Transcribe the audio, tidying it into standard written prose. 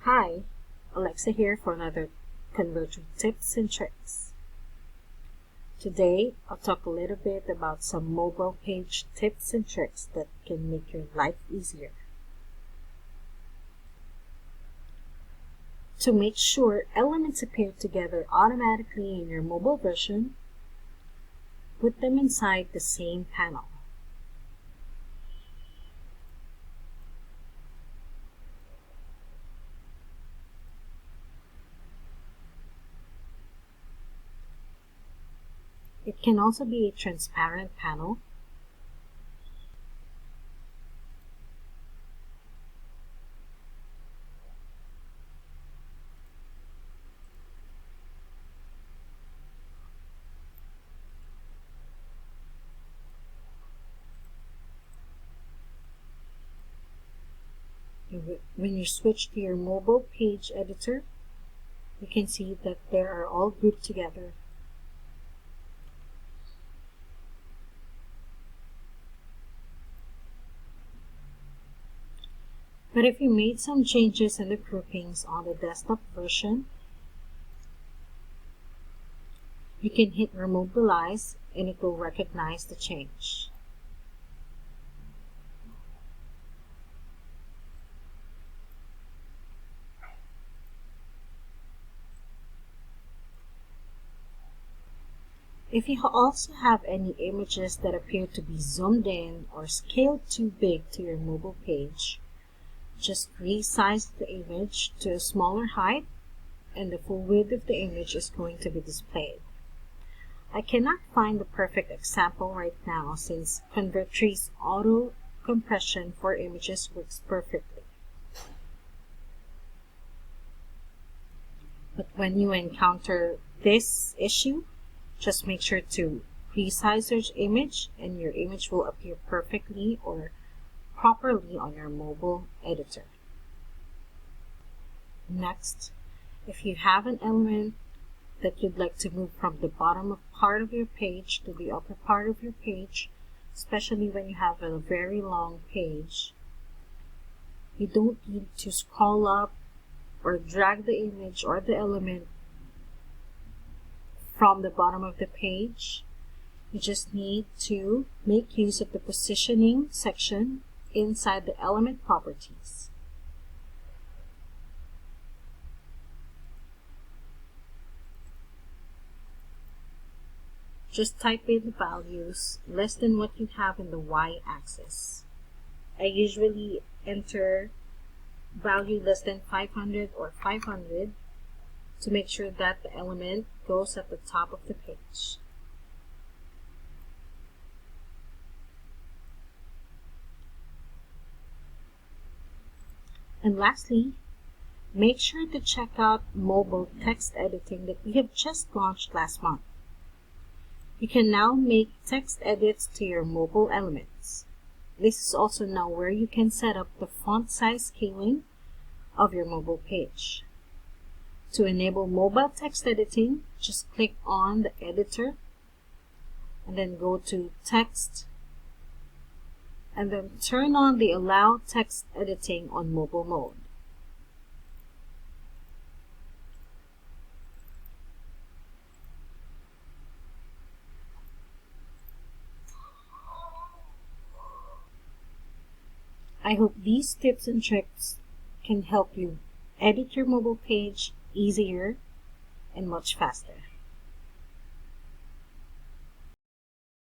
Hi, Alexa here for another Convertri tips and tricks. Today, I'll talk a little bit about some mobile page tips and tricks that can make your life easier. To make sure elements appear together automatically in your mobile version, put them inside the same panel. It can also be a transparent panel. When you switch to your mobile page editor, you can see that they are all grouped together. But if you made some changes in the groupings on the desktop version, you can hit Remobilize and it will recognize the change. If you also have any images that appear to be zoomed in or scaled too big to your mobile page, just resize the image to a smaller height and the full width of the image is going to be displayed. I cannot find the perfect example right now since Convertri's auto compression for images works perfectly. But when you encounter this issue, just make sure to resize your image and your image will appear perfectly or properly on your mobile editor. Next, if you have an element that you'd like to move from the bottom part of your page to the upper part of your page, especially when you have a very long page, you don't need to scroll up or drag the image or the element from the bottom of the page. You just need to make use of the positioning section inside the element properties. Just type in the values less than what you have in the y-axis. I usually enter value less than 500 or 500 to make sure that the element goes at the top of the page. And lastly, make sure to check out mobile text editing that we have just launched last month. You can now make text edits to your mobile elements. This is also now where you can set up the font size scaling of your mobile page. To enable mobile text editing, just click on the editor and then go to text and then turn on the allow text editing on mobile mode. I hope these tips and tricks can help you edit your mobile page easier and much faster.